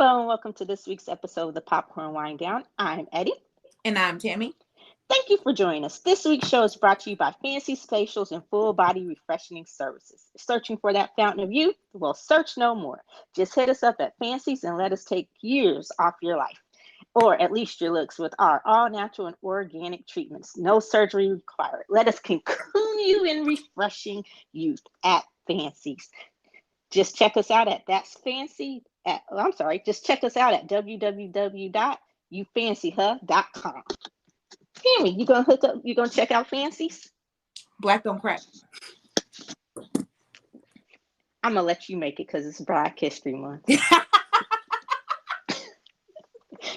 Hello and welcome to this week's episode of the Popcorn Wind Down. I'm Eddie. And I'm Tammy. Thank you for joining us. This week's show is brought to you by Fancy Facials and Full Body Refreshing Services. Searching for that fountain of youth? Well, search no more. Just hit us up at Fancy's and let us take years off your life, or at least your looks, with our all-natural and organic treatments. No surgery required. Let us cocoon you in refreshing youth at Fancy's. Just check us out at just check us out at www.youfancyhub.com. Tammy, you gonna hook up? You gonna check out Fancy's? Black don't crack. I'm gonna let you make it because it's Black History Month.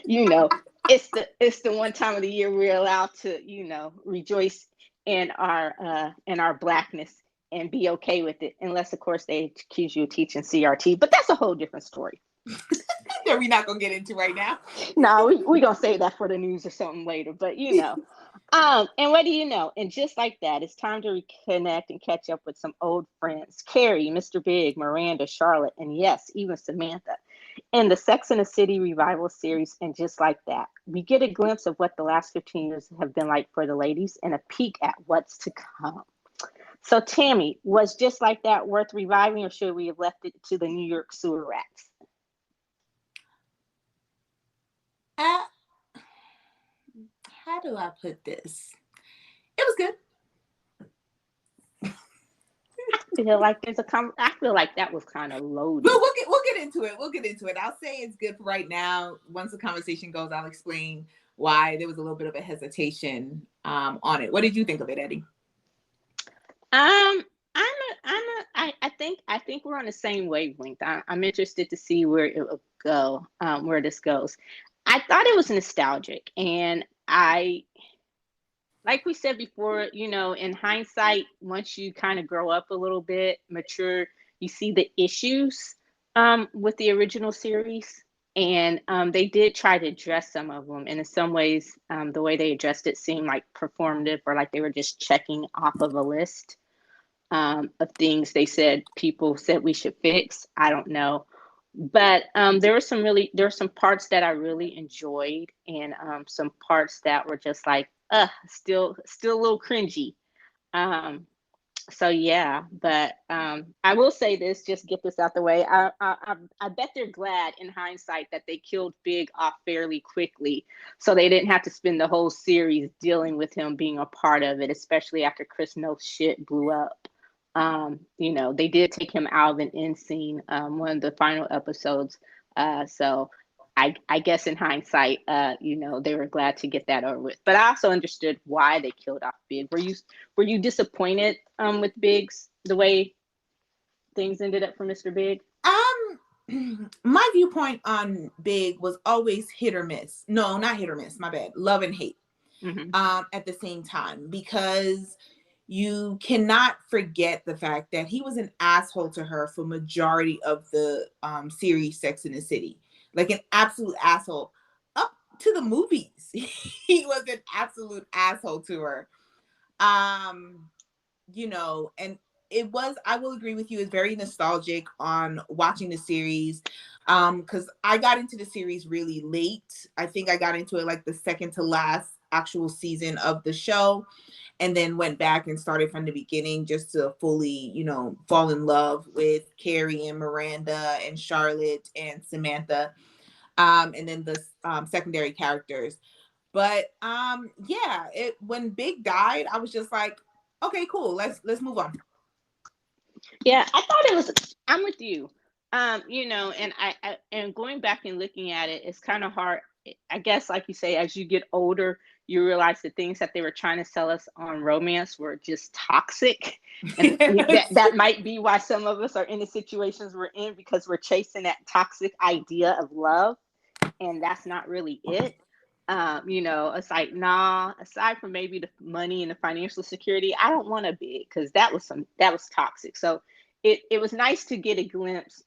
It's the one time of the year we're allowed to, rejoice in our blackness and be okay with it, unless of course they accuse you of teaching CRT, but that's a whole different story that we're not gonna get into right now. No, we're gonna save that for the news or something later, but and what do you know? And just like that, it's time to reconnect and catch up with some old friends. Carrie, Mr. Big, Miranda, Charlotte, and yes, even Samantha in the Sex and the City revival series. And just like that, we get a glimpse of what the last 15 years have been like for the ladies and a peek at what's to come. So Tammy, was Just Like That worth reviving, or should we have left it to the New York sewer rats? How do I put this? It was good. I feel like that was kind of loaded. We'll get into it. We'll get into it. I'll say it's good for right now. Once the conversation goes, I'll explain why there was a little bit of a hesitation on it. What did you think of it, Eddie? I think we're on the same wavelength. I'm interested to see where it will go, where this goes. I thought it was nostalgic, and like we said before, in hindsight, once you kind of grow up a little bit, mature, you see the issues with the original series, and they did try to address some of them. And in some ways, the way they addressed it seemed like performative, or like they were just checking off of a list of things people said we should fix. I don't know. But there were some parts that I really enjoyed, and some parts that were just like, still a little cringy. So yeah, but I will say this, just get this out the way. I bet they're glad in hindsight that they killed Big off fairly quickly, so they didn't have to spend the whole series dealing with him being a part of it, especially after Chris Noth's shit blew up. They did take him out of an end scene, one of the final episodes. So I guess in hindsight, they were glad to get that over with. But I also understood why they killed off Big. Were you disappointed with Big's, the way things ended up for Mr. Big? My viewpoint on Big was always hit or miss. No, not hit or miss. My bad. Love and hate. Mm-hmm. At the same time, because you cannot forget the fact that he was an asshole to her for majority of the series Sex and the City. Like an absolute asshole. Up to the movies, he was an absolute asshole to her. And it was, I will agree with you, it's very nostalgic on watching the series. Because I got into the series really late. I think I got into it like the second to last actual season of the show, and then went back and started from the beginning just to fully, fall in love with Carrie and Miranda and Charlotte and Samantha, and then the secondary characters. But when Big died, I was just like, okay, cool, let's move on. Yeah, I thought it was. I'm with you. And going back and looking at it, it's kind of hard. I guess, like you say, as you get older, you realize the things that they were trying to sell us on romance were just toxic. And that might be why some of us are in the situations we're in, because we're chasing that toxic idea of love. And that's not really it. It's like, nah, aside from maybe the money and the financial security, I don't want to be, because that was toxic. So it was nice to get a glimpse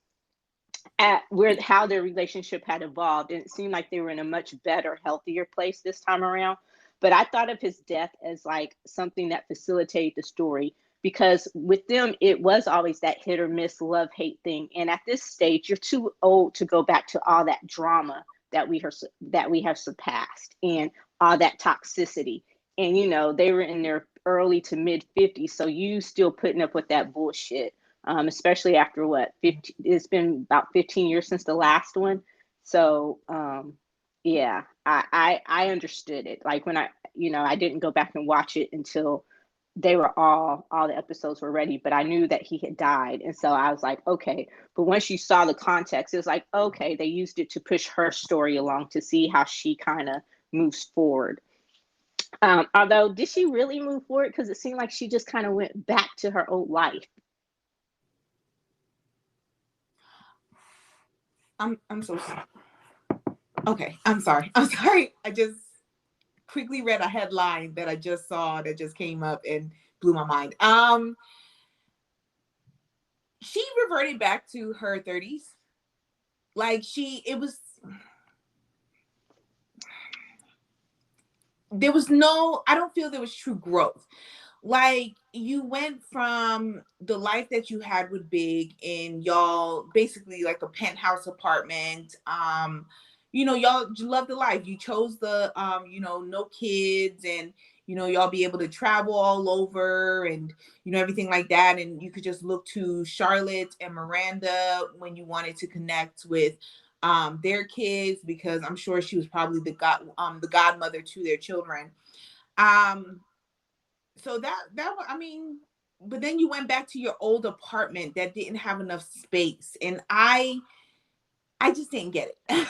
at how their relationship had evolved, and it seemed like they were in a much better, healthier place this time around. But I thought of his death as like something that facilitated the story, because with them it was always that hit or miss love hate thing, and at this stage you're too old to go back to all that drama that we have surpassed, and all that toxicity. And they were in their early to mid 50s, so you still putting up with that bullshit, especially after what 50, it's been about 15 years since the last one. So yeah, I understood it. Like when I didn't go back and watch it until they were all the episodes were ready, but I knew that he had died. And so I was like, okay. But once you saw the context, it was like, okay, they used it to push her story along to see how she kind of moves forward. Although, did she really move forward? Because it seemed like she just kind of went back to her old life. I'm so sorry. Okay, I'm sorry. I'm sorry. I just quickly read a headline that I just saw that just came up and blew my mind. She reverted back to her 30s. Like there was no, I don't feel there was true growth. Like you went from the life that you had with Big and y'all basically like a penthouse apartment. Y'all loved the life. You chose the no kids, and y'all be able to travel all over and everything like that. And you could just look to Charlotte and Miranda when you wanted to connect with their kids, because I'm sure she was probably the godmother to their children. So I mean, but then you went back to your old apartment that didn't have enough space, and I just didn't get it.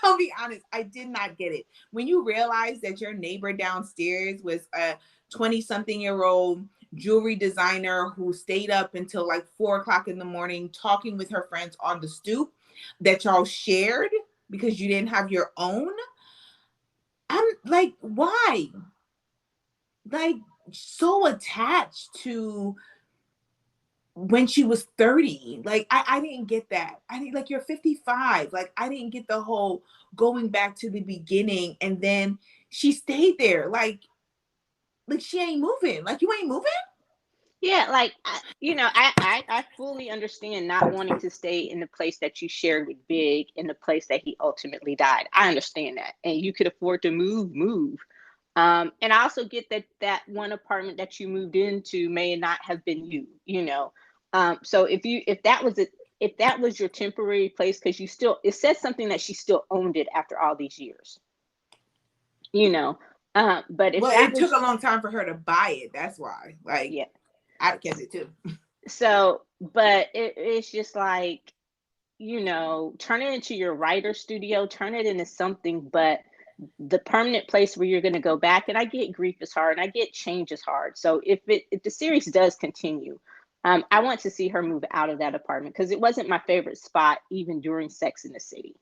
I'll be honest, I did not get it. When you realize that your neighbor downstairs was a 20-something-year-old jewelry designer who stayed up until like 4 o'clock in the morning talking with her friends on the stoop that y'all shared because you didn't have your own. I'm like, why? Like, so attached to when she was 30. Like, I didn't get that. I didn't, like, you're 55. Like, I didn't get the whole going back to the beginning. And then she stayed there. Like she ain't moving. Like, you ain't moving? Yeah, like I fully understand not wanting to stay in the place that you shared with Big, in the place that he ultimately died. I understand that, and you could afford to move. And I also get that one apartment that you moved into may not have been you. So if that was your temporary place, because it says something that she still owned it after all these years. But if it took a long time for her to buy it. That's why. Like, yeah. I get it too. So, but it's just like, turn it into your writer studio, turn it into something, but the permanent place where you're going to go back. And I get grief is hard, and I get change is hard. So if the series does continue, I want to see her move out of that apartment, because it wasn't my favorite spot even during Sex in the City,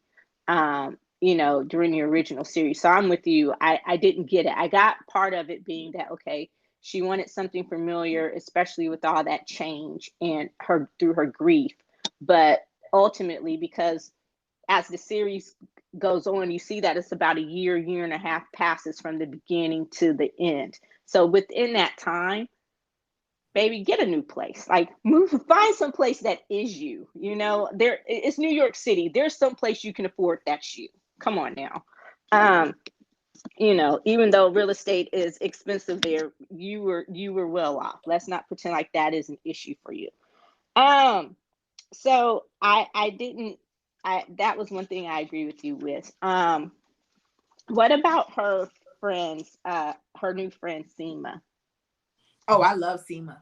during the original series. So I'm with you. I didn't get it. I got part of it being that, okay, she wanted something familiar, especially with all that change and through her grief. But ultimately, because as the series goes on, you see that it's about a year and a half passes from the beginning to the end. So within that time, baby, get a new place. Like, find some place that is you. It's New York City. There's some place you can afford that's you. Come on now. Even though real estate is expensive there, you were well off. Let's not pretend like that is an issue for you. So that was one thing I agree with you with. What about her friends, her new friend Seema? Oh, I love Seema.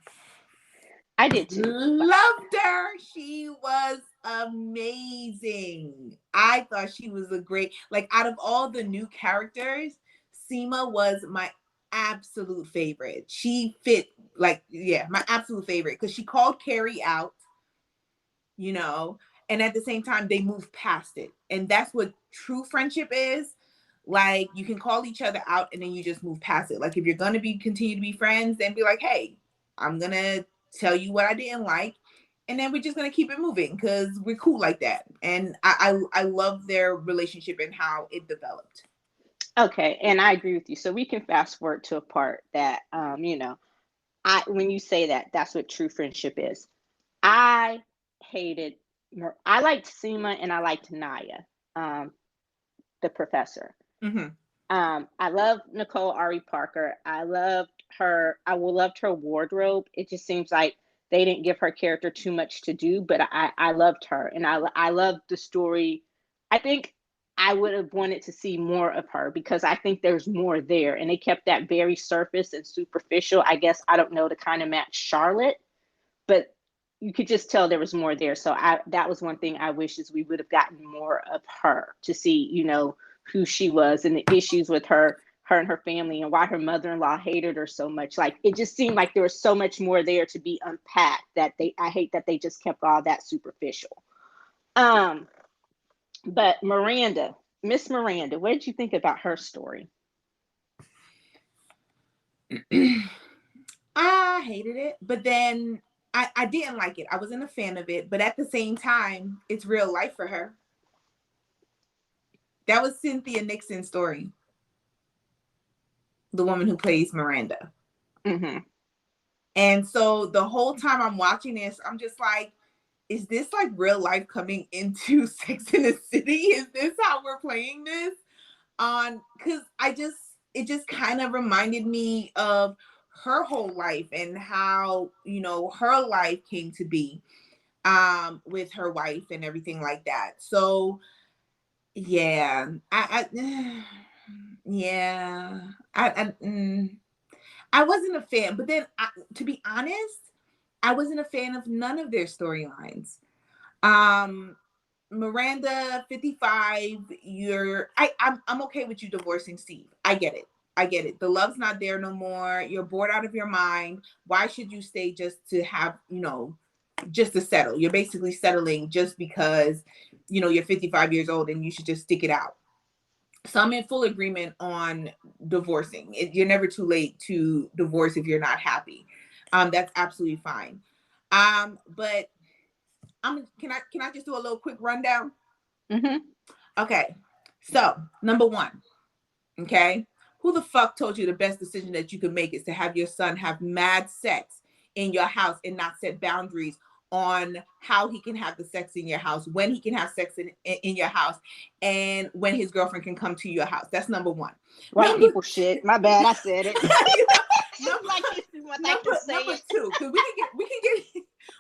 I did too. Loved her. She was amazing. I thought she was like, out of all the new characters, Seema was my absolute favorite. She fit, like, yeah, my absolute favorite, because she called Carrie out, and at the same time they moved past it. And that's what true friendship is. Like, you can call each other out and then you just move past it. Like, if you're gonna continue to be friends, then be like, hey, I'm gonna tell you what I didn't like, and then we're just gonna keep it moving because we're cool like that. And I love their relationship and how it developed. Okay, and I agree with you. So we can fast forward to a part that when you say that, that's what true friendship is. I hated, I liked Seema and I liked Naya, um, the professor. Mm-hmm. I love Nicole Ari Parker. I loved her. I loved her wardrobe. It just seems like they didn't give her character too much to do, but I loved her, and I loved the story. I think I would have wanted to see more of her because I think there's more there, and they kept that very surface and superficial. I guess I don't know to kind of match Charlotte, but you could just tell there was more there. So that was one thing I wish is we would have gotten more of her to see, who she was and the issues with her and her family and why her mother-in-law hated her so much. Like it just seemed like there was so much more there to be unpacked that I hate that they just kept all that superficial. But Miss Miranda, what did you think about her story? I hated it, but then I didn't like it. I wasn't a fan of it, but at the same time, it's real life for her. That was Cynthia Nixon's story. The woman who plays Miranda. Mm-hmm. And so the whole time I'm watching this, I'm just like, is this like real life coming into Sex in the City? Is this how we're playing this? Because it just kind of reminded me of her whole life and how, her life came to be with her wife and everything like that. So yeah, yeah, I wasn't a fan, but then to be honest, I wasn't a fan of none of their storylines. Miranda, 55, I'm okay with you divorcing Steve. I get it. The love's not there no more. You're bored out of your mind. Why should you stay just to have, just to settle? You're basically settling just because, you're 55 years old and you should just stick it out. So I'm in full agreement on divorcing. You're never too late to divorce if you're not happy. That's absolutely fine. But can I just do a little quick rundown? Mm-hmm. Okay. So, number one, okay, who the fuck told you the best decision that you could make is to have your son have mad sex in your house and not set boundaries on how he can have the sex in your house, when he can have sex in your house, and when his girlfriend can come to your house? That's number one. White people shit. My bad, I said it. Number two, because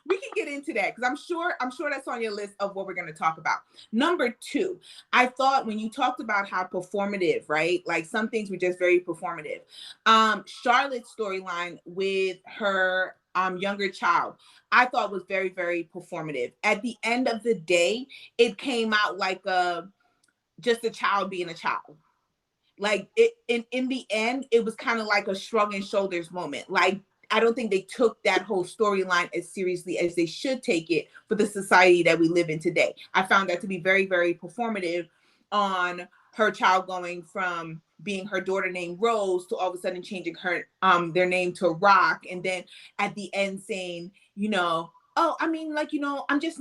we can get into that, because I'm sure that's on your list of what we're going to talk about. Number two, I thought when you talked about how performative, right? Like some things were just very performative. Charlotte's storyline with her younger child, I thought was very, very performative. At the end of the day, it came out like just a child being a child. Like in the end, it was kind of like a shrug and shoulders moment. Like, I don't think they took that whole storyline as seriously as they should take it for the society that we live in today. I found that to be very, very performative on her child going from being her daughter named Rose to all of a sudden changing her their name to Rock, and then at the end saying, oh, I mean, like, I just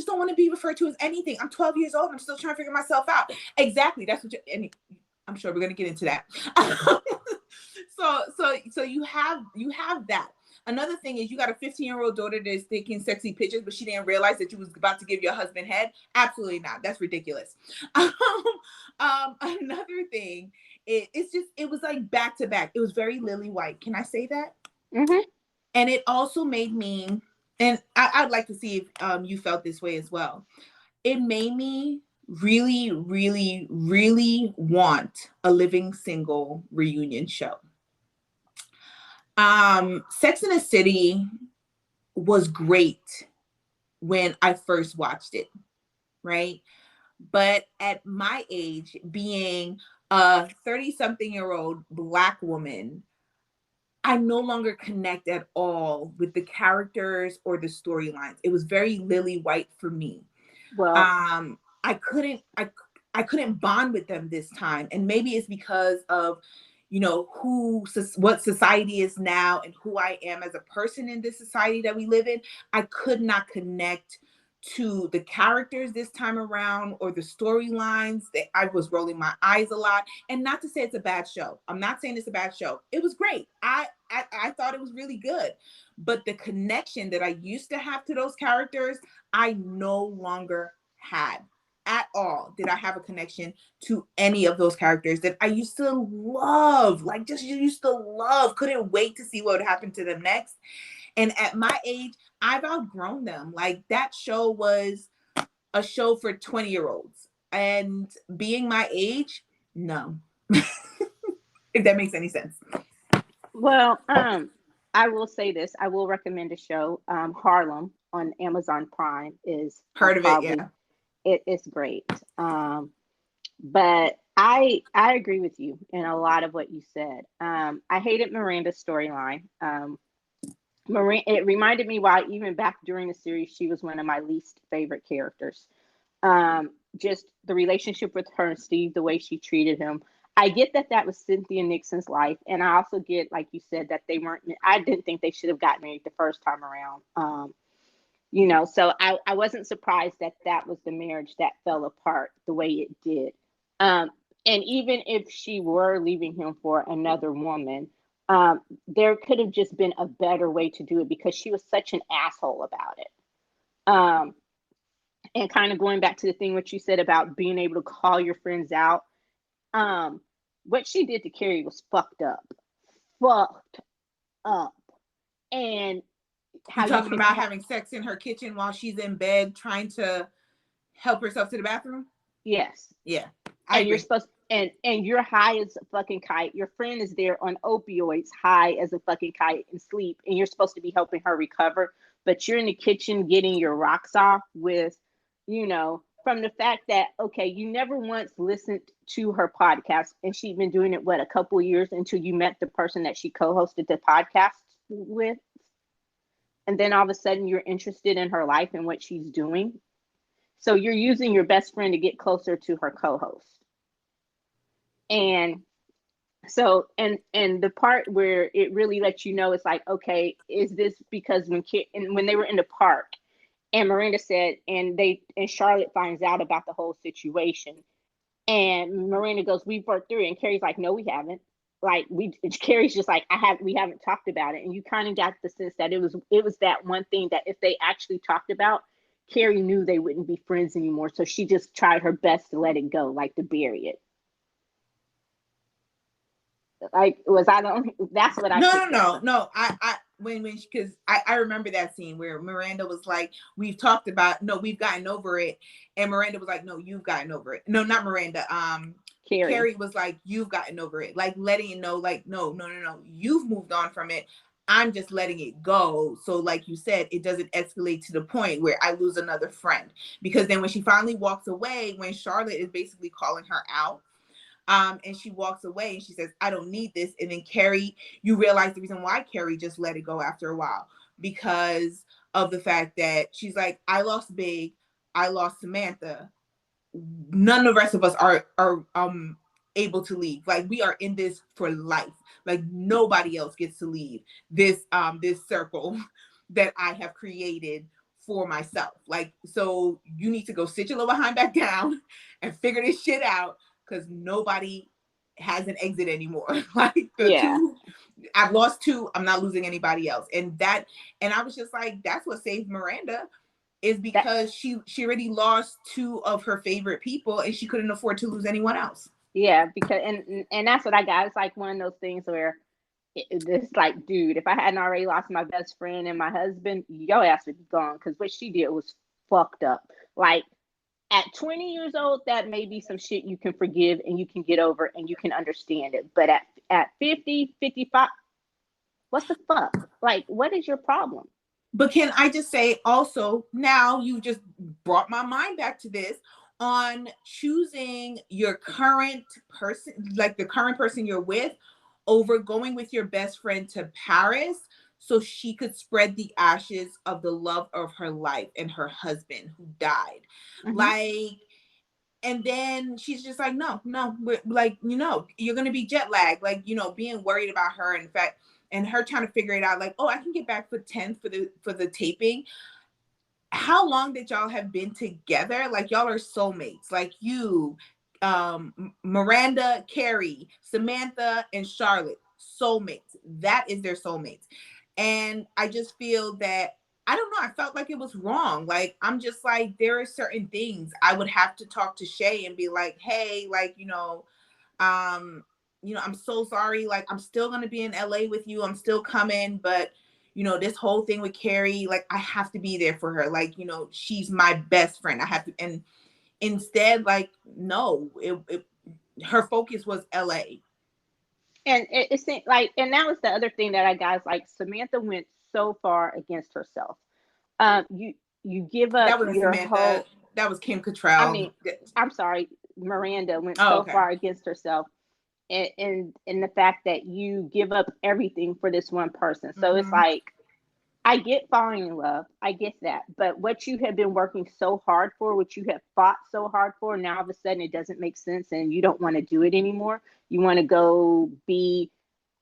don't want to be referred to as anything. I'm 12 years old. I'm still trying to figure myself out. Exactly. That's what I'm sure we're going to get into that. So you have that. Another thing is you got a 15-year-old daughter that's taking sexy pictures, but she didn't realize that you was about to give your husband head. Absolutely not. That's ridiculous. Another thing, it was like back to back. It was very Lily White. Can I say that? Mm-hmm. And it also made me, and I'd like to see if you felt this way as well. It made me really, really, really want a Living Single reunion show. Sex in the City was great when I first watched it, right? But at my age, being a 30-something-year-old Black woman, I no longer connect at all with the characters or the storylines. It was very Lily White for me. Well, I couldn't bond with them this time, and maybe it's because of what society is now and who I am as a person in this society that we live in. I could not connect to the characters this time around or the storylines. That I was rolling my eyes a lot. And not to say it's a bad show. I'm not saying it's a bad show. It was great. I thought it was really good. But the connection that I used to have to those characters, I no longer had at all. Did I have a connection to any of those characters that I used to love? Like, just used to love. Couldn't wait to see what would happen to them next. And at my age, I've outgrown them. Like, that show was a show for 20-year-olds. And being my age, no. If that makes any sense. Well, I will say this. I will recommend a show. Harlem on Amazon Prime is Heard of probably, it, yeah. It's great. But I agree with you in a lot of what you said. I hated Miranda's storyline. It reminded me why even back during the series, she was one of my least favorite characters. Just the relationship with her and Steve, the way she treated him. I get that that was Cynthia Nixon's life, and I also get, like you said, that they weren't. I didn't think they should have got married the first time around. So I wasn't surprised that that was the marriage that fell apart the way it did. And even if she were leaving him for another woman, there could have just been a better way to do it because she was such an asshole about it. And kind of going back to the thing what you said about being able to call your friends out. What she did to Carrie was fucked up. Fucked up. And how you talking about having sex in her kitchen while she's in bed trying to help herself to the bathroom? Yes. Yeah. And you're supposed and you're high as a fucking kite. Your friend is there on opioids, high as a fucking kite and sleep, and you're supposed to be helping her recover, but you're in the kitchen getting your rocks off with, from the fact that, okay, you never once listened to her podcast, and she'd been doing it, a couple of years until you met the person that she co-hosted the podcast with. And then all of a sudden you're interested in her life and what she's doing. So you're using your best friend to get closer to her co-host. And so, and the part where it really lets you know, it's like, okay, is this because when they were in the park and Miranda said, and Charlotte finds out about the whole situation, and Miranda goes, "We've worked through it," and Carrie's like, "No, we haven't." Like Carrie's just like, we haven't talked about it. And you kind of got the sense that it was that one thing that if they actually talked about, Carrie knew they wouldn't be friends anymore. So she just tried her best to let it go, like to bury it. Like, was I the only, that's what I No. Because I remember that scene where Miranda was like, we've gotten over it. And Miranda was like, no, you've gotten over it. No, not Miranda. Carrie was like, you've gotten over it. Like, letting it know, like, no. You've moved on from it. I'm just letting it go. So like you said, it doesn't escalate to the point where I lose another friend. Because then when she finally walks away, when Charlotte is basically calling her out, and she walks away and she says, I don't need this. And then Carrie, you realize the reason why Carrie just let it go after a while, because of the fact that she's like, I lost Big, I lost Samantha. None of the rest of us are able to leave. Like, we are in this for life. Like, nobody else gets to leave this circle that I have created for myself. Like, so you need to go sit your little behind back down and figure this shit out, because nobody has an exit anymore. Like, I've lost two, I'm not losing anybody else. And I was just like, that's what saved Miranda, is because she already lost two of her favorite people and she couldn't afford to lose anyone else. Yeah, because and that's what I got. It's like one of those things where it's like, dude, if I hadn't already lost my best friend and my husband, your ass would be gone, because what she did was fucked up. Like, at 20 years old, that may be some shit you can forgive and you can get over and you can understand it. But at 50, 55, what the fuck? Like, what is your problem? But can I just say also, now you just brought my mind back to this, on choosing your current person, like the current person you're with, over going with your best friend to Paris so she could spread the ashes of the love of her life and her husband who died. Mm-hmm. Like, and then she's just like, no, we're like, you're going to be jet lagged, like, being worried about her. In fact, and her trying to figure it out, like, oh, I can get back for 10th for the taping. how long that y'all have been together, like y'all are soulmates. Like you, Miranda, Carrie, Samantha, and Charlotte, soulmates. That is their soulmates. And I just feel that, I don't know, I felt like it was wrong. Like, I'm just like, there are certain things I would have to talk to Shay and be like, hey, like, I'm so sorry. Like, I'm still gonna be in LA with you. I'm still coming, but this whole thing with Carrie, like, I have to be there for her. Like, she's my best friend. I have to. And instead, like, no, her focus was LA. And it seemed like, and that was the other thing that I guys like. Samantha went so far against herself. You give up That was your Samantha. whole. That was Kim I Cattrall. mean, I'm sorry, Miranda went Oh, so okay. far against herself, and in the fact that you give up everything for this one person. So it's like, I get falling in love, I get that, but what you have been working so hard for, what you have fought so hard for, now all of a sudden it doesn't make sense, and you don't want to do it anymore. You want to go be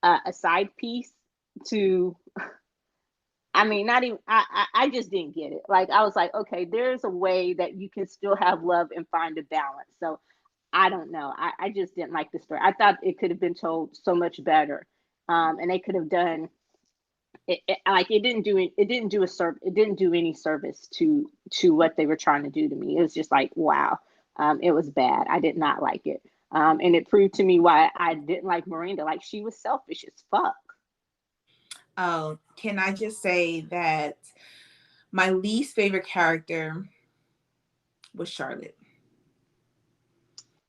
a side piece to. I mean, not even. I just didn't get it. Like, I was like, okay, there's a way that you can still have love and find a balance. So I don't know. I just didn't like the story. I thought it could have been told so much better, and they could have done it. Like, it didn't do it. It didn't do a It didn't do any service to what they were trying to do to me. It was just like, wow, it was bad. I did not like it, and it proved to me why I didn't like Miranda. Like, she was selfish as fuck. Oh, can I just say that my least favorite character was Charlotte.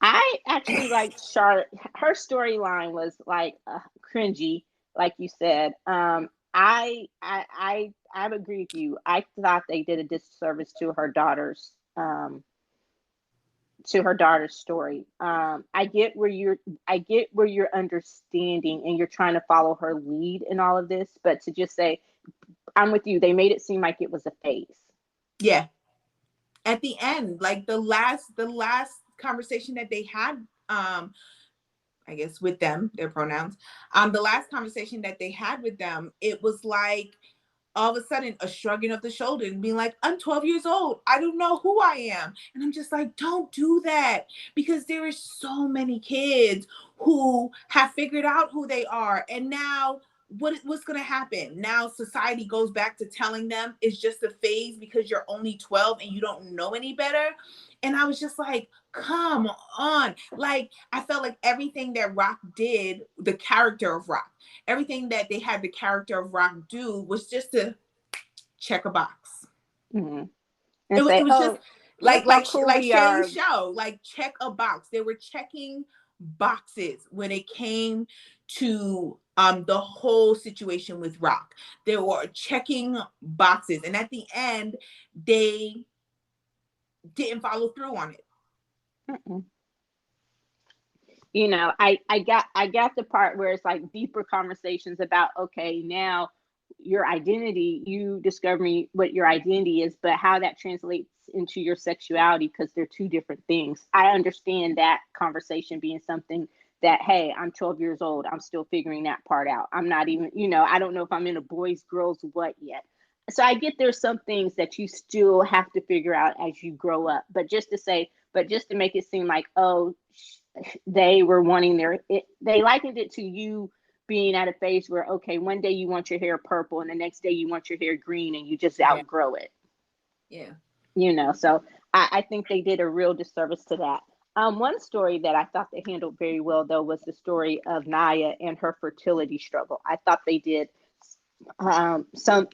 I actually liked Charlotte. Her storyline was like cringy, like you said. I agree with you. I thought they did a disservice to her daughter's story. I get where you're understanding and you're trying to follow her lead in all of this, but to just say, I'm with you, they made it seem like it was a phase. Yeah. At the end, like the last conversation that they had, I guess with them, their pronouns, the last conversation that they had with them, it was like all of a sudden a shrugging of the shoulder and being like, I'm 12 years old. I don't know who I am. And I'm just like, don't do that, because there are so many kids who have figured out who they are. And now what's going to happen? Now society goes back to telling them it's just a phase because you're only 12 and you don't know any better. And I was just like, come on. Like, I felt like everything that Rock did, the character of Rock, everything that they had the character of Rock do was just to check a box. Mm-hmm. It And say, was just oh, look how cool like we are. Shay's show, like check a box. They were checking boxes when it came to the whole situation with Rock. They were checking boxes, and at the end, they didn't follow through on it. Mm-mm. I got the part where it's like deeper conversations about, okay, now your identity, you discovering what your identity is, but how that translates into your sexuality, because they're two different things. I understand that conversation being something that, hey, I'm 12 years old, I'm still figuring that part out. I'm not even, I don't know if I'm in a boys girls what yet. So I get there's some things that you still have to figure out as you grow up, but just to make it seem like, oh, they were wanting they likened it to you being at a phase where, okay, one day you want your hair purple and the next day you want your hair green, and you just Yeah. outgrow it. Yeah. So I think they did a real disservice to that. One story that I thought they handled very well, though, was the story of Naya and her fertility struggle. I thought they did some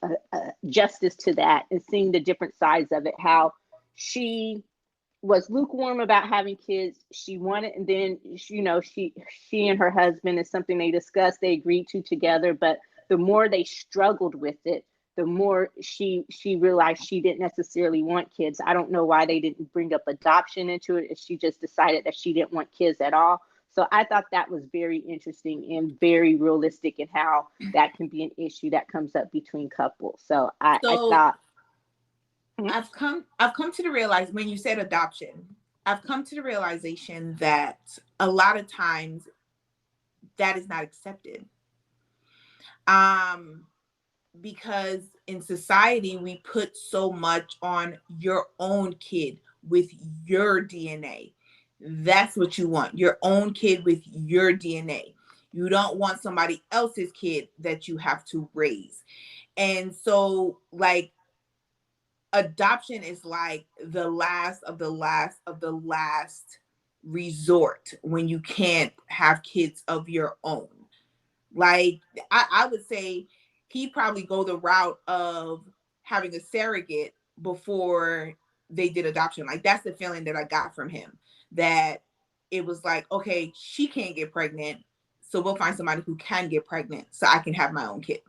justice to that, and seeing the different sides of it, how she was lukewarm about having kids. She wanted, and then she and her husband, is something they discussed, they agreed to together, but the more they struggled with it, the more she realized she didn't necessarily want kids. I don't know why they didn't bring up adoption into it, if she just decided that she didn't want kids at all. So I thought that was very interesting and very realistic in how that can be an issue that comes up between couples. So I So thought. I've come to the realize, when you said adoption, I've come to the realization that a lot of times that is not accepted. Um because in society we put so much on your own kid with your DNA. That's what you want, your own kid with your DNA. You don't want somebody else's kid that you have to raise. And so, like, adoption is like the last of the last of the last resort when you can't have kids of your own. Like, I would say he probably go the route of having a surrogate before they did adoption. Like, that's the feeling that I got from him. That it was like, okay, she can't get pregnant, so we'll find somebody who can get pregnant so I can have my own kid,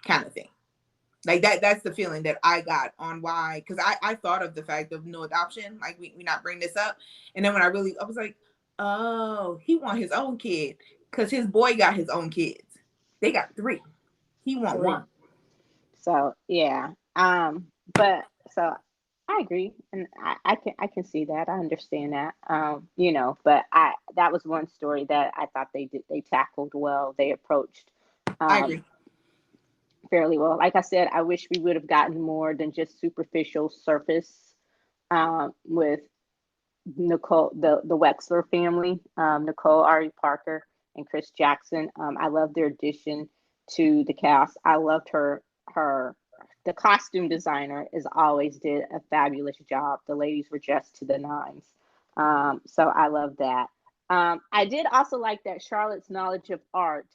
kind of thing. Like, that's the feeling that I got on why, because I thought of the fact of no adoption, like we not bring this up. And then when I was like, oh, he want his own kid because his boy got his own kids. They got 3. He want 3. 1. So yeah. But so I agree, and I can see that. I understand that. But that was one story that I thought they tackled well. They approached I agree. fairly well. Like I said, I wish we would have gotten more than just superficial surface with Nicole, the Wexler family, Nicole Ari Parker and Chris Jackson. I love their addition to the cast. I loved the costume designer is always did a fabulous job. The ladies were dressed to the nines. So I love that. I did also like that Charlotte's knowledge of art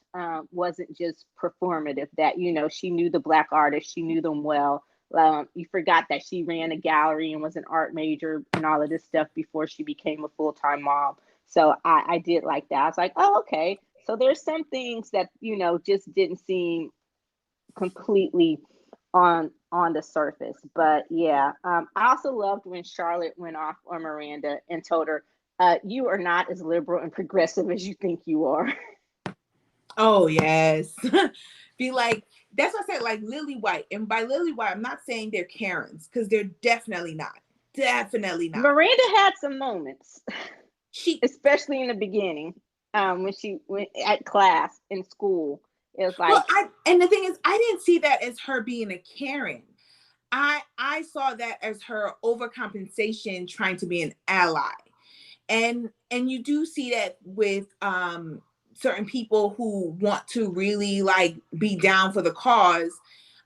wasn't just performative, that, she knew the Black artists, she knew them well. You forgot that she ran a gallery and was an art major and all of this stuff before she became a full-time mom. So I did like that. I was like, oh, okay. So there's some things that, just didn't seem completely on the surface. But yeah, I also loved when Charlotte went off on Miranda and told her, you are not as liberal and progressive as you think you are. Oh yes. Be like, that's what I said, like Lily White. And by Lily White, I'm not saying they're Karens, because they're definitely not. Definitely not. Miranda had some moments, She especially in the beginning, when she went at class in school. It was like, and the thing is, I didn't see that as her being a Karen. I saw that as her overcompensation, trying to be an ally. And you do see that with certain people who want to really like be down for the cause,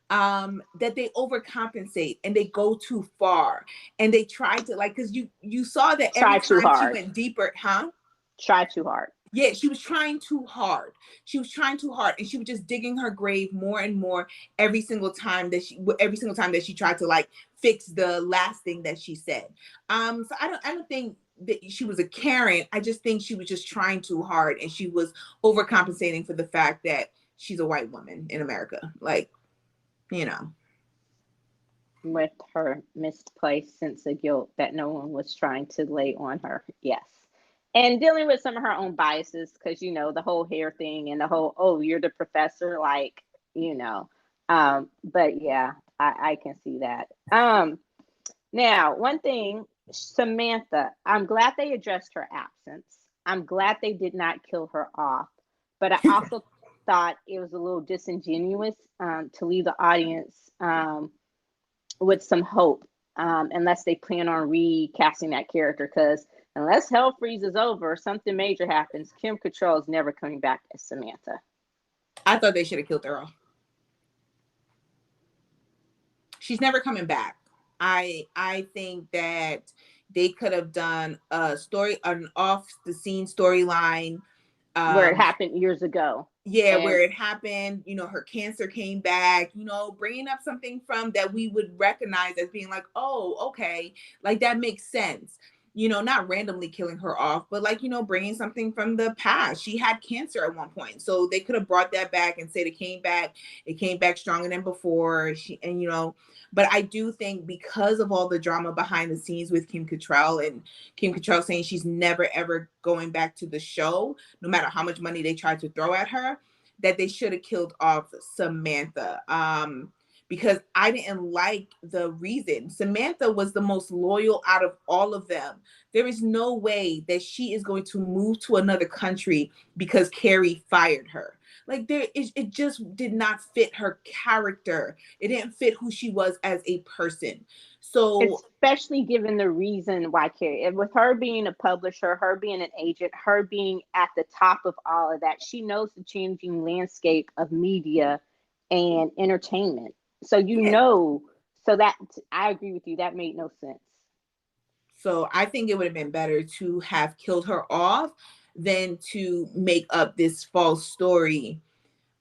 that they overcompensate and they go too far, and they try to, like, because you saw that every time she went deeper, try too hard. Yeah, she was trying too hard. She was trying too hard, and she was just digging her grave more and more every single time that she tried to like fix the last thing that she said. So I don't think that she was a Karen. I just think she was just trying too hard, and she was overcompensating for the fact that she's a white woman in America. Like, with her misplaced sense of guilt that no one was trying to lay on her. Yes. And dealing with some of her own biases, because, the whole hair thing and the whole, oh, you're the professor, like, but yeah, I can see that. Now, one thing, Samantha, I'm glad they addressed her absence. I'm glad they did not kill her off, but I also thought it was a little disingenuous to leave the audience with some hope, unless they plan on recasting that character, because unless hell freezes over, something major happens, Kim Cattrall is never coming back as Samantha. I thought they should have killed her off. She's never coming back. I think that they could have done an off the scene storyline where it happened years ago. Yeah, where it happened, her cancer came back, bringing up something from that we would recognize as being like, oh, okay, like that makes sense. Not randomly killing her off, but like, bringing something from the past. She had cancer at one point, so they could have brought that back and said it came back stronger than before. But I do think, because of all the drama behind the scenes with Kim Cattrall, and Kim Cattrall saying she's never ever going back to the show, no matter how much money they tried to throw at her, that they should have killed off Samantha. because I didn't like the reason. Samantha was the most loyal out of all of them. There is no way that she is going to move to another country because Carrie fired her. Like it just did not fit her character. It didn't fit who she was as a person. So especially given the reason why Carrie, with her being a publisher, her being an agent, her being at the top of all of that, she knows the changing landscape of media and entertainment. So so that I agree with you. That made no sense. So I think it would have been better to have killed her off than to make up this false story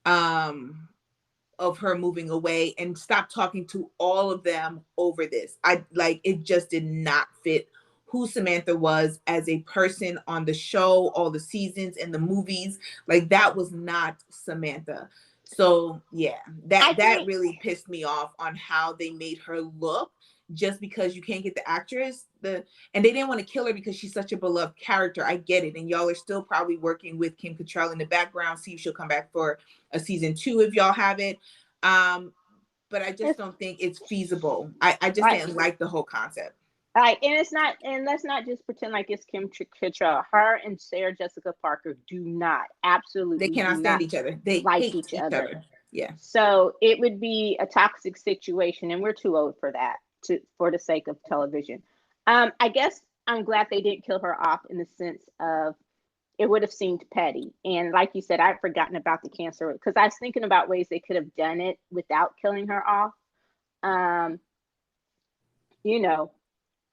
of her moving away and stop talking to all of them over this. It just did not fit who Samantha was as a person on the show, all the seasons and the movies. Like that was not Samantha. So yeah, that really pissed me off on how they made her look, just because you can't get the actress and they didn't want to kill her because she's such a beloved character. I get it. And y'all are still probably working with Kim Cattrall in the background. See if she'll come back for a season 2 if y'all have it. But I just don't think it's feasible. I just didn't like the whole concept. Right, and it's not, and let's not just pretend like it's Kim Cattrall. Her and Sarah Jessica Parker absolutely they cannot stand each other. They like hate each other. Yeah. So it would be a toxic situation, and we're too old for that, for the sake of television. I guess I'm glad they didn't kill her off, in the sense of it would have seemed petty. And like you said, I'd forgotten about the cancer, because I was thinking about ways they could have done it without killing her off.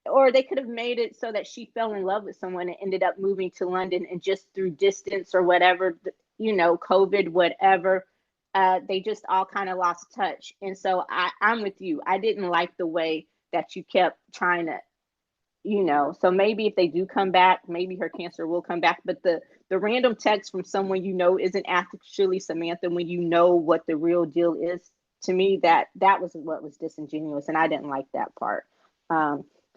Or they could have made it so that she fell in love with someone and ended up moving to London, and just through distance or whatever, COVID, whatever, they just all kind of lost touch. And so I'm with you. I didn't like the way that you kept trying to, so maybe if they do come back, maybe her cancer will come back. But the random text from someone isn't actually Samantha, when what the real deal is, to me, that was what was disingenuous, and I didn't like that part.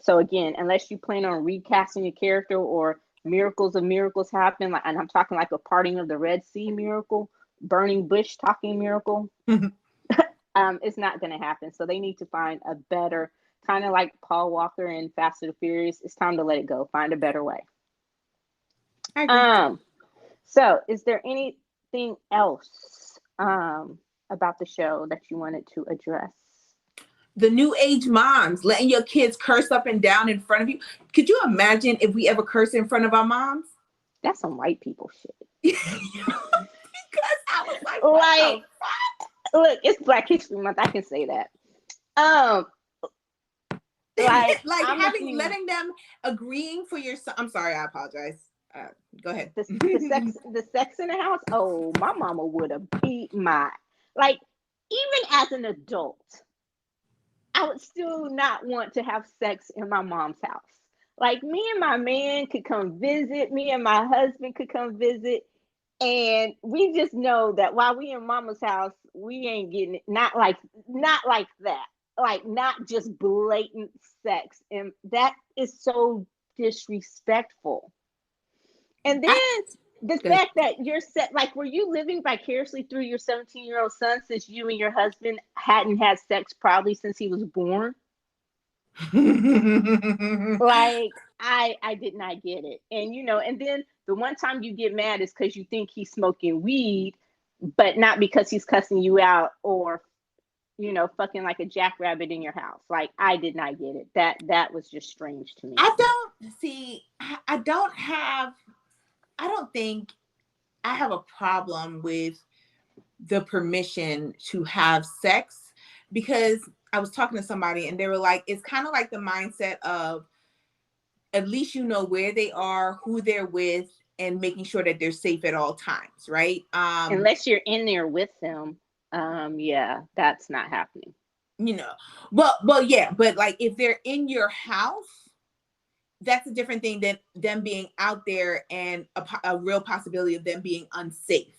So again, unless you plan on recasting a character, or miracles of miracles happen, and I'm talking like a parting of the Red Sea miracle, burning bush talking miracle, it's not going to happen. So they need to find a better, kind of like Paul Walker in Fast and the Furious. It's time to let it go. Find a better way. I agree. So is there anything else about the show that you wanted to address? The new age moms letting your kids curse up and down in front of you. Could you imagine if we ever curse in front of our moms? That's some white people shit. Because I was like, look, it's Black History Month. I can say that. Letting them agreeing for your son. I'm sorry, I apologize. Go ahead. The sex in the house. Oh, my mama would have beat even as an adult, I would still not want to have sex in my mom's house. Like, me and my man could come visit, me and my husband could come visit, and we just know that while we in mama's house, we ain't getting it. Not like that. Like, not just blatant sex. And that is so disrespectful. And then the fact that you're were you living vicariously through your 17-year-old son, since you and your husband hadn't had sex probably since he was born? I did not get it. And and then the one time you get mad is because you think he's smoking weed, but not because he's cussing you out or fucking like a jackrabbit in your house. Like, I did not get it. That was just strange to me. I don't think I have a problem with the permission to have sex, because I was talking to somebody and they were like, it's kind of like the mindset of, at least where they are, who they're with, and making sure that they're safe at all times, right? Unless you're in there with them, yeah, that's not happening. Well, yeah, but like if they're in your house, that's a different thing than them being out there and a real possibility of them being unsafe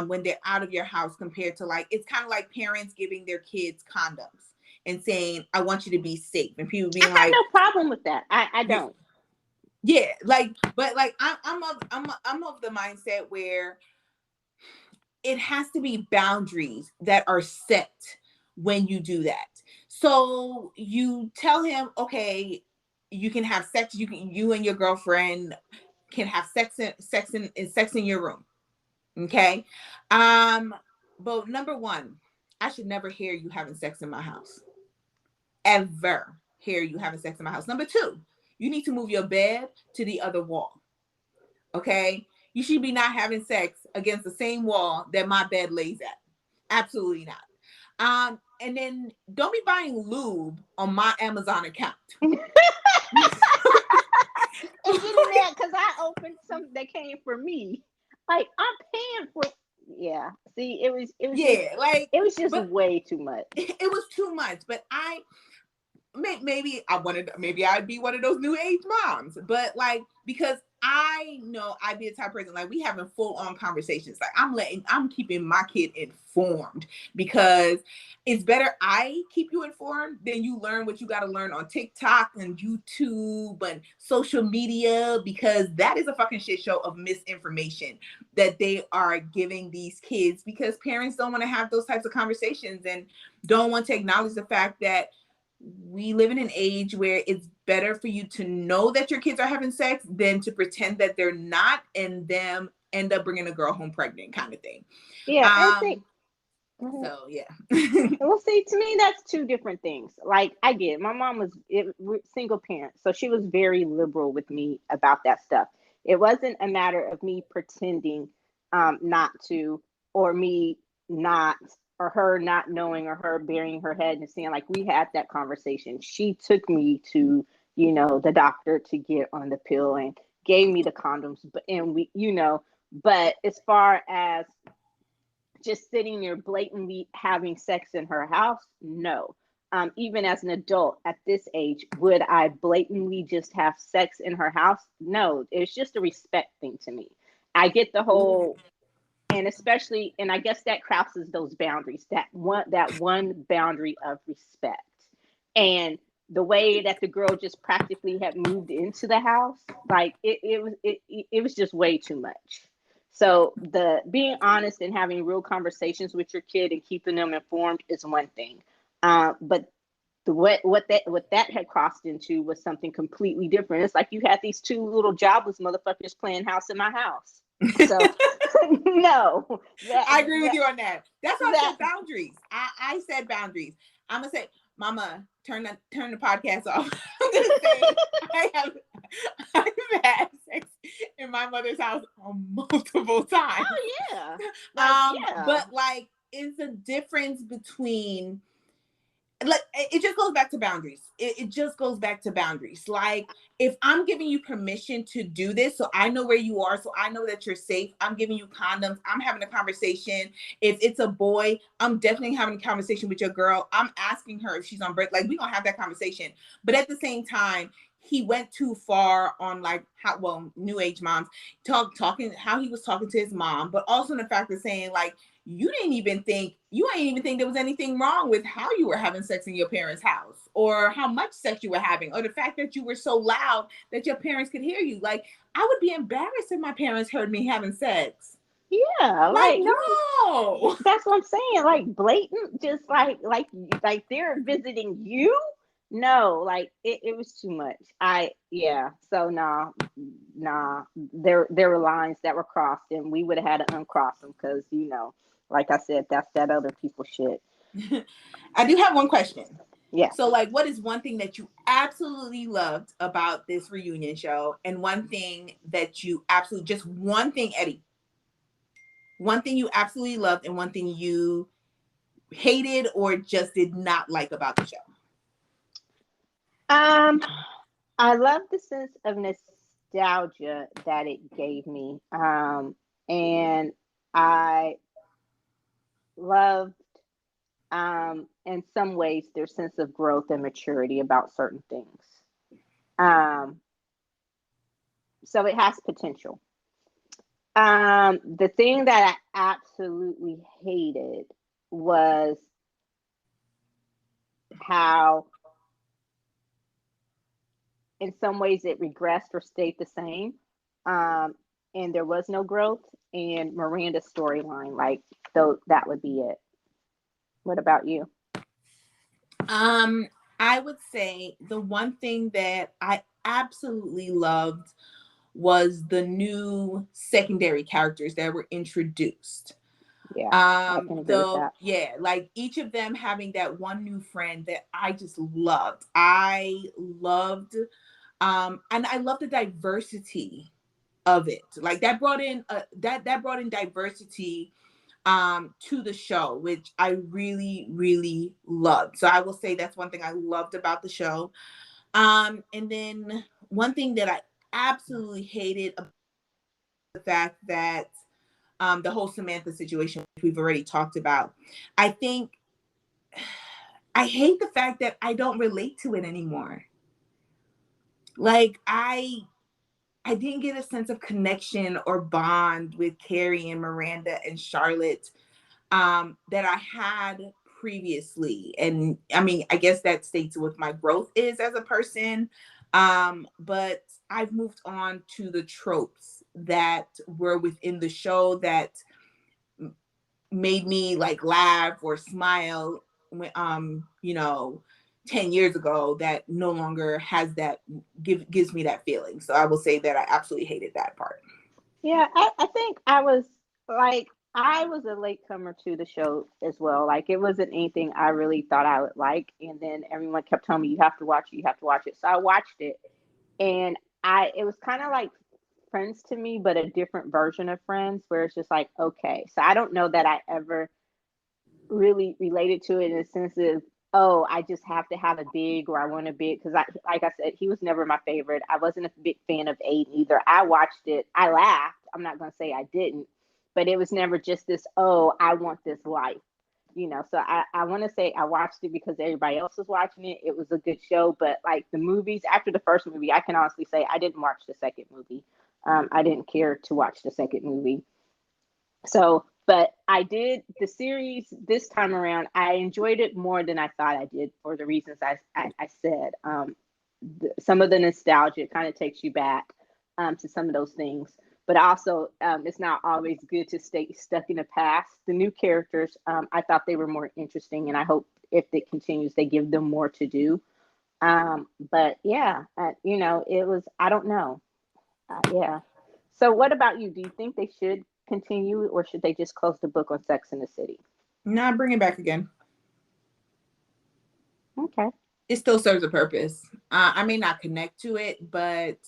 when they're out of your house, compared to it's kind of like parents giving their kids condoms and saying, I want you to be safe. And people being I have no problem with that. I don't. Yeah, but I'm of the mindset where it has to be boundaries that are set when you do that. So you tell him, okay, you can have sex. You and your girlfriend can have sex in your room. Okay. But number one, I should never hear you having sex in my house. Ever hear you having sex in my house. Number two, you need to move your bed to the other wall. Okay. You should be not having sex against the same wall that my bed lays at. Absolutely not. And then don't be buying lube on my Amazon account. And getting that because I opened something that came for me. Like I'm paying for. Yeah. See, it was just Yeah, like it was just but way too much. it was too much. But maybe I'd be one of those new age moms, but like, because I know I'd be the type of person, like, we having full on conversations. Like I'm keeping my kid informed, because it's better I keep you informed than you learn what you got to learn on TikTok and YouTube and social media, because that is a fucking shit show of misinformation that they are giving these kids, because parents don't want to have those types of conversations and don't want to acknowledge the fact that we live in an age where it's better for you to know that your kids are having sex than to pretend that they're not, and them end up bringing a girl home pregnant, kind of thing. Yeah, I think. So yeah. Well, see, to me, that's two different things. Like, I get it. My mom was single parent, so she was very liberal with me about that stuff. It wasn't a matter of me pretending not to, or me not, or her not knowing, or her burying her head and saying, like, we had that conversation. She took me to, the doctor to get on the pill and gave me the condoms, and but as far as just sitting there blatantly having sex in her house, no. Even as an adult at this age, would I blatantly just have sex in her house? No, it's just a respect thing to me. I get the whole, and especially, and I guess that crosses those boundaries, that one boundary of respect. And the way that the girl just practically had moved into the house, like it was just way too much. So the being honest and having real conversations with your kid and keeping them informed is one thing, but what that had crossed into was something completely different. It's like you had these two little jobless motherfuckers playing house in my house. So no, I agree with you on that. That's why I that said boundaries. I said boundaries. I'm gonna say, Mama, turn the podcast off. I'm gonna say I've had sex in my mother's house multiple times. oh yeah, But like, it's a difference between, like, it just goes back to boundaries. It just goes back to boundaries. Like, if I'm giving you permission to do this, so I know where you are, so I know that you're safe, I'm giving you condoms, I'm having a conversation. If it's a boy, I'm definitely having a conversation with your girl. I'm asking her if she's on break. Like, we gonna have that conversation. But at the same time, he went too far on, like, new age moms talking how he was talking to his mom, but also in the fact of saying, like, you ain't even think there was anything wrong with how you were having sex in your parents' house, or how much sex you were having, or the fact that you were so loud that your parents could hear you. Like, I would be embarrassed if my parents heard me having sex. yeah, Like, like no. that's what I'm saying. Like blatant, just like they're visiting you. No, like it was too much. Yeah. So nah. There were lines that were crossed, and we would have had to uncross them because like I said, that's that other people shit. I do have one question. Yeah. So, like, what is one thing that you absolutely loved about this reunion show, and one thing that you absolutely, just one thing, Eddie, one thing you absolutely loved, and one thing you hated or just did not like about the show? I love the sense of nostalgia that it gave me. And I loved, in some ways, their sense of growth and maturity about certain things. Um, so it has potential. The thing that I absolutely hated was how, in some ways, it regressed or stayed the same. Um, and there was no growth. And Miranda's storyline, like, though, that would be it. What about you? Um, I would say the one thing that I absolutely loved was the new secondary characters that were introduced. Yeah, I can agree with Though, that. yeah, like each of them having that one new friend that I just loved. I loved, and I love the diversity of it. Like that brought in that brought in diversity to the show, which I really really loved. So I will say that's one thing I loved about the show. And then one thing that I absolutely hated about the fact that the whole Samantha situation, which we've already talked about. I think I hate the fact that I don't relate to it anymore. Like I didn't get a sense of connection or bond with Carrie and Miranda and Charlotte that I had previously. And I mean, I guess that states what my growth is as a person. But I've moved on to the tropes that were within the show that made me like laugh or smile when 10 years ago, that no longer has that gives me that feeling. So I will say that I absolutely hated that part. Yeah, I think I was like I was a latecomer to the show as well. Like it wasn't anything I really thought I would like, and then everyone kept telling me you have to watch it, you have to watch it. So I watched it, and I it was kind of like Friends to me, but a different version of Friends, where it's just like okay. So I don't know that I ever really related to it in a sense of oh I just have to have a big or I want a big because I like I said he was never my favorite. I wasn't a big fan of Aiden either. I watched it, I laughed, I'm not going to say I didn't, but it was never just this oh I want this life, you know. So I want to say I watched it because everybody else was watching it. It was a good show, but like the movies after the first movie I can honestly say I didn't watch the second movie. I didn't care to watch the second movie. So, but I did the series this time around. I enjoyed it more than I thought I did for the reasons I said. Some of the nostalgia kind of takes you back to some of those things, but also it's not always good to stay stuck in the past. The new characters, I thought they were more interesting, and I hope if it continues, they give them more to do. But yeah, it was, I don't know. Yeah. So, what about you? Do you think they should continue, or should they just close the book on Sex in the City? Nah, bring it back again. Okay. It still serves a purpose. I may not connect to it, but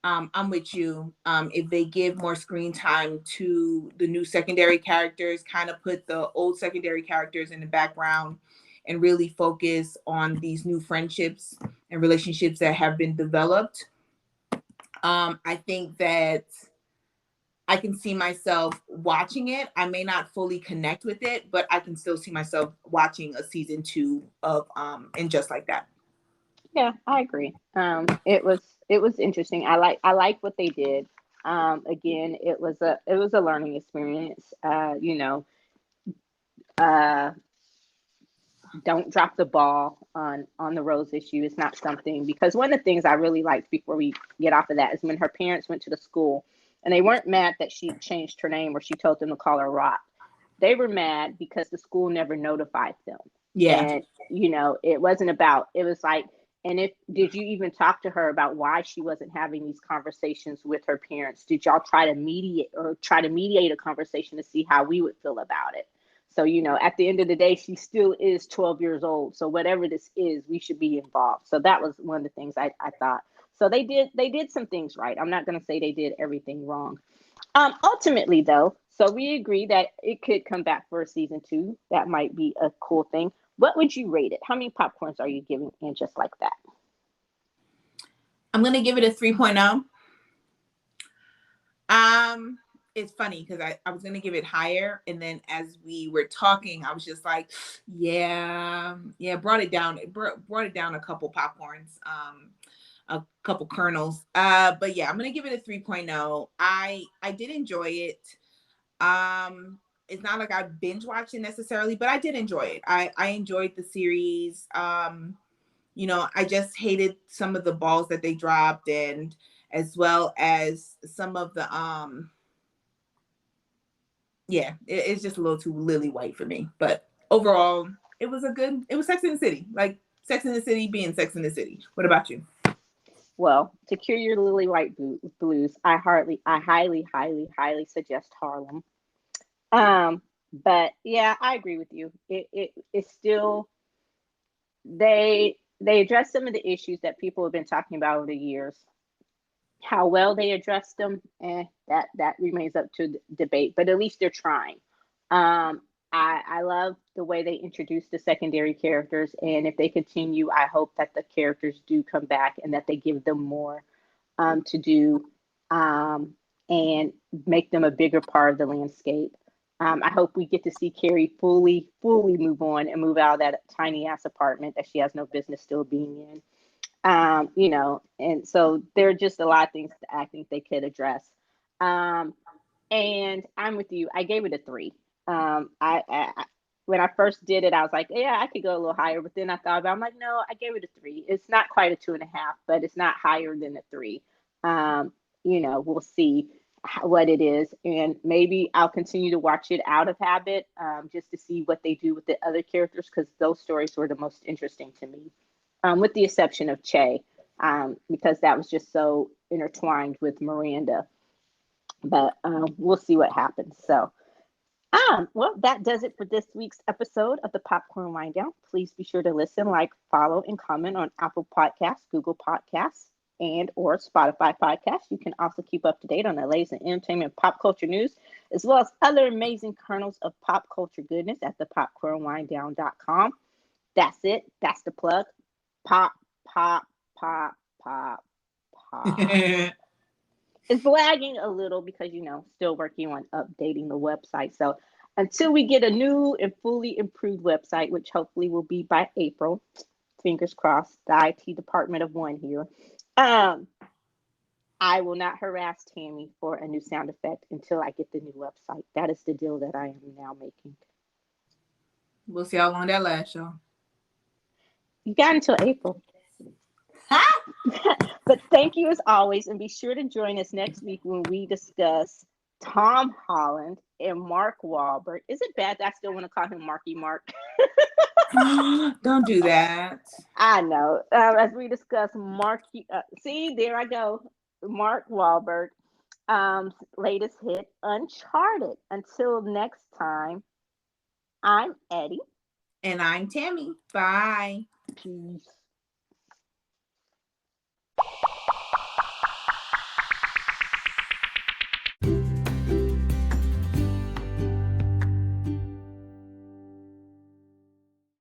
I'm with you. If they give more screen time to the new secondary characters, kind of put the old secondary characters in the background and really focus on these new friendships and relationships that have been developed. I think that I can see myself watching it. I may not fully connect with it, but I can still see myself watching a season two of and just like that. Yeah, I agree. It was interesting. I like what they did. Again, it was a learning experience. Uh, don't drop the ball on the Rose issue. It's not something because one of the things I really liked before we get off of that is when her parents went to the school and they weren't mad that she changed her name or she told them to call her Rot. They were mad because the school never notified them. Yeah. And it wasn't about it was like and if did you even talk to her about why she wasn't having these conversations with her parents? Did y'all try to mediate a conversation to see how we would feel about it? So, at the end of the day, she still is 12 years old. So whatever this is, we should be involved. So that was one of the things I thought. So they did some things right. I'm not going to say they did everything wrong. Ultimately though, so we agree that it could come back for a season two. That might be a cool thing. What would you rate it? How many popcorns are you giving in just like that? I'm going to give it a 3.0. Um, it's funny because I was gonna give it higher, and then as we were talking, I was just like, yeah, brought it down. Brought it down a couple popcorns, a couple kernels. But yeah, I'm gonna give it a 3.0. I did enjoy it. It's not like I binge watched it necessarily, but I did enjoy it. I enjoyed the series. I just hated some of the balls that they dropped, and as well as some of the yeah, it's just a little too lily white for me. But overall, it was Sex in the City. Like Sex in the City being Sex in the City. What about you? Well, to cure your lily white blues, I highly, highly suggest Harlem. But yeah, I agree with you. It's still they address some of the issues that people have been talking about over the years. How well they addressed them, that remains up to debate. But at least they're trying. I love the way they introduce the secondary characters, and if they continue, I hope that the characters do come back and that they give them more to do, and make them a bigger part of the landscape. I hope we get to see Carrie fully move on and move out of that tiny ass apartment that she has no business still being in. And so there are just a lot of things that I think they could address. And I'm with you. I gave it a 3. I when I first did it, I was like, yeah, I could go a little higher. But then I thought about, I'm like, no, I gave it a 3. It's not quite a 2.5, but it's not higher than a 3. We'll see what it is, and maybe I'll continue to watch it out of habit, just to see what they do with the other characters, because those stories were the most interesting to me, with the exception of Che, because that was just so intertwined with Miranda. But we'll see what happens. So, well, that does it for this week's episode of the Popcorn Wind Down. Please be sure to listen, like, follow, and comment on Apple Podcasts, Google Podcasts, and or Spotify Podcasts. You can also keep up to date on the latest in entertainment and pop culture news, as well as other amazing kernels of pop culture goodness at thepopcornwinddown.com. That's it. That's the plug. Pop, pop, pop, pop, pop. It's lagging a little because, still working on updating the website. So until we get a new and fully improved website, which hopefully will be by April, fingers crossed, the IT department of one here, I will not harass Tammy for a new sound effect until I get the new website. That is the deal that I am now making. We'll see how long that lasts, y'all. You got until April. But thank you as always, and be sure to join us next week when we discuss Tom Holland and Mark Wahlberg. Is it bad that I still want to call him Marky Mark? Don't do that. I know. As we discuss see, there I go. Mark Wahlberg, latest hit, Uncharted. Until next time, I'm Eddie. And I'm Tammy. Bye. Peace.